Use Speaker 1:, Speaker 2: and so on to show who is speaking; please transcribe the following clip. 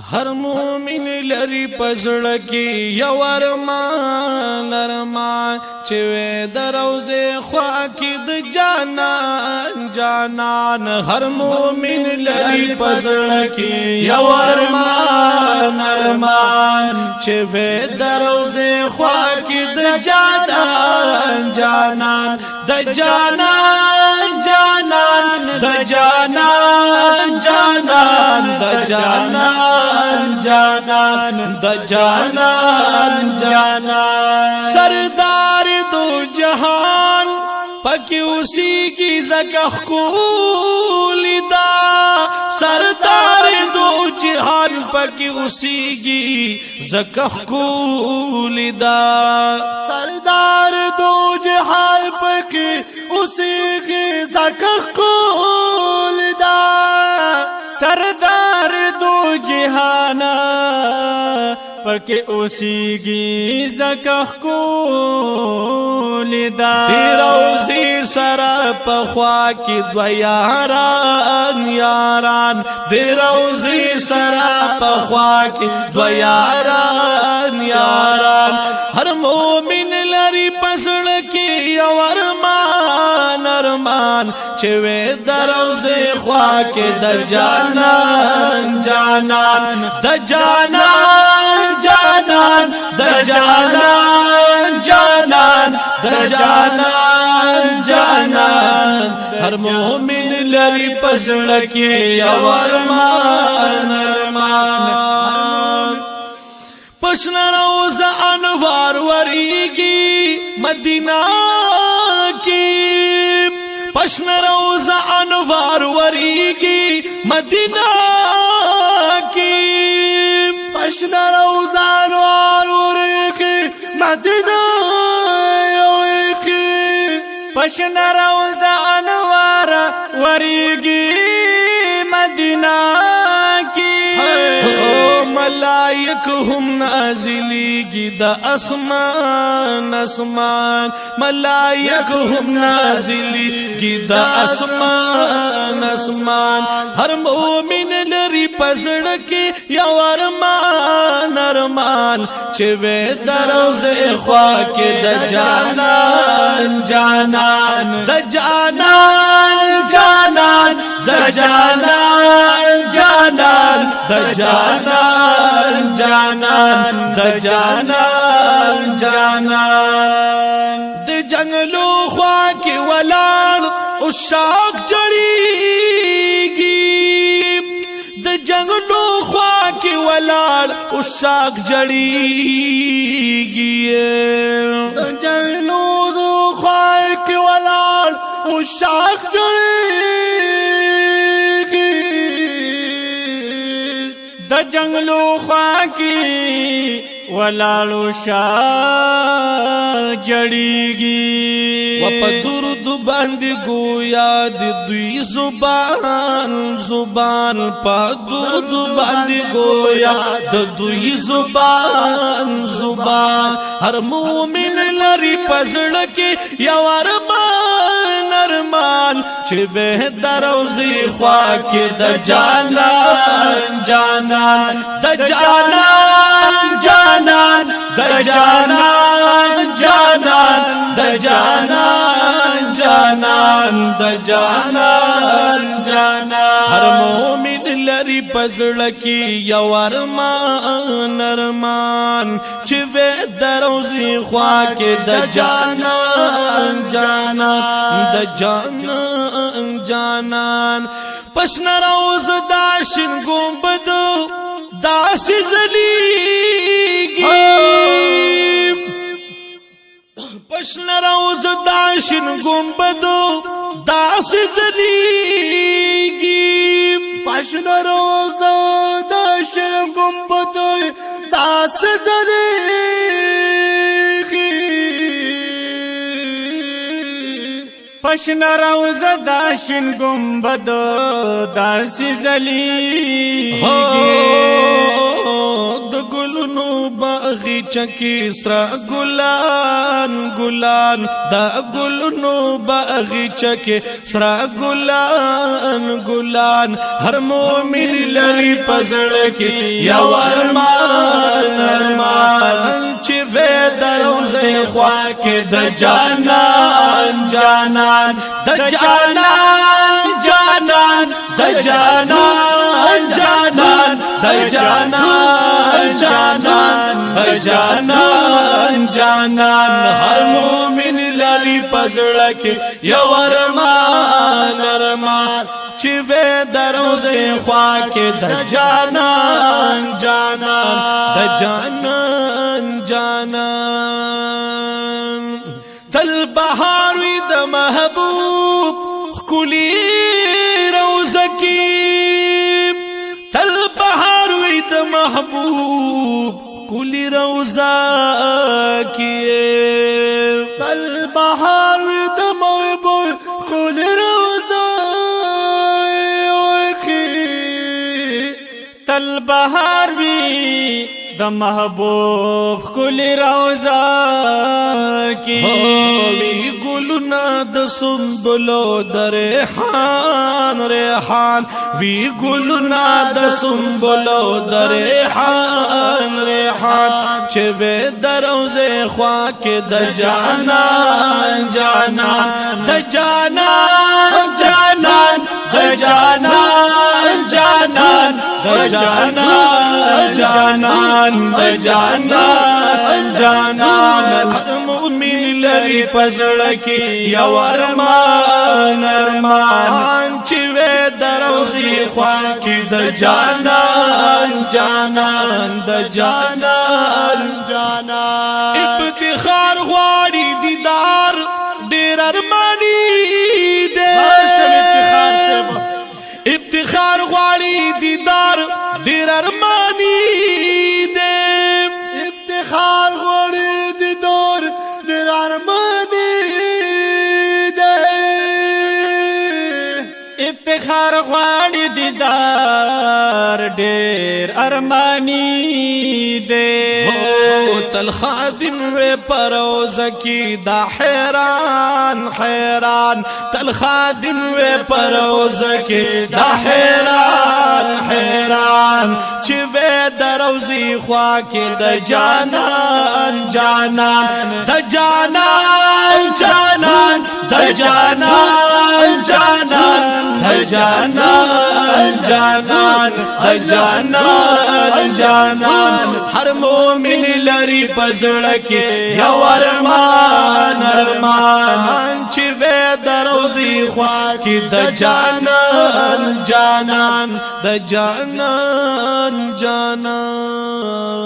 Speaker 1: هر مومن لري پزړه کې یو ارمان ارمان چې وې د روزه خوا کې د جانان جانان هر مومن لري پزړه کې یو ارمان ارمان چې وې د روزه خوا کې د جانان جانان د جانان جانان د جانان جانان د جانان جانان د جانان جانان سردار دو جهان پکې اوسې کی زکه کولی دا سردار دو جهان پکې اوسې کی زکه کولی دا
Speaker 2: سردار دو جهان پکې اوسې کی زکه کولی دا
Speaker 3: سردار دو جهان پکې اوسېږي زکه کولی دا
Speaker 1: روزي سره په خوا کې دو یاران یاران د روزي سره په خوا کې دو یاران یاران هر مومن لري پسړه کې یو ارمان ارمان چې وې د روزي خوا کې د جانان جانان د جانان جانان د جانان جانان د جانان جانان هر مومن لري پسړه کې یو ارمان ارمان پښن روز انوار وریږي مدینہ کې پښن روز انوار وریږي مدینہ کې
Speaker 2: پښن روز انوار وریږي مدینہ کې
Speaker 3: پښن روز انوار وریږي مدینہ کې
Speaker 1: ملائک هم نازلیږي د اسمان اسمان ملائک هم نازلیږي د اسمان اسمان هر مومن لري پزړه کې یو ارمان ارمان چې وې د روزه خوا کې د جانان جانان د جانان جانان د جانان جانان د جانان جانان د جانان جانان د جنگلو خوا کې ولاړ او شاک جړیږي د جنگلو خوا کې ولاړ او شاک جړیږي
Speaker 2: د جنگلو خوا کې ولاړ او شاک جړیږي
Speaker 3: د جنگلو خوا کې ولاړو شاه جړیږي
Speaker 1: و په درود باندې گویا د دوی زبان زبان په درود باندې گویا د دوی زبان زبان هر مومن لري پزړه کې یو ارمان ارمان چې وې د روزي خوا کې د جانان جانان د جانان جانان د جانان جانان د جانان جانان د جانان جانان هر مومن لري پزړه کې یو ارمان ارمان چې وې د روزي خوا کې د جانان جانان د جانان جانان پښن روز داشن ګمبد داس زلیږي پښن روز داشن ګمبد داس زلیږي
Speaker 2: پښن روز داشن ګمبد داس زلیږي
Speaker 3: پښن روز داشن ګمبد داسې ځلیږي
Speaker 1: د ګلونو باغچه کې سره ګلان ګلان دا ګلونو باغچه کې سرا ګلان ګلان هر مومن لري پزړه کې یو ارمان ارمان چې وې دروځي خوا کې د جانان جانان د جانان جانان د جانان جانان د جانان جانان د جانان جانان هر مومن لري پزړه کې یو ارمان ارمان چې وې دروځي خوا کې د جانان جانان د جانان جانان تل بهار وي د محبوب خولي روزه کې تل بهار وي د محبوب خولي روزه کې
Speaker 2: تل بهار وي د محبوب خولي روزه
Speaker 3: تل بهار وي د محبوب خولي روزه کې
Speaker 1: وی ګلونه د سنبلو د ریحان ریحان وی ګلونه د سنبلو د ریحان ریحان چې وې دروځي خوا کې د جانان جانان د جانان جانان د جانان جانان د جانان جانان د جانان جانان هر مومن لري پزړه کې یو ارمان ارمان چې وې دروځي خوا کې د جانان جانان د جانان
Speaker 2: جانان
Speaker 1: افتخار غواړي دیدار ډېر ارماني دې افتخار غواړي دیدار ډېر ارماني دې
Speaker 2: افتخار غواړي دیدار ډېر ارماني دې
Speaker 3: افتخار غواړي دیدار ډېر ارماني دې
Speaker 1: تل خادم وې پروز کی دا حیران حیران تل خادم وې پروز کی دا حیران حیران چې وې دروځي خوا کې د جانان جانان د جانان جانان د جانان جانان د جانان جانان د جانان جانان هر مومن لري پزړه کې یو ارمان ارمان چې وې دروځي خوا کې د جانان جانان د جانان جانان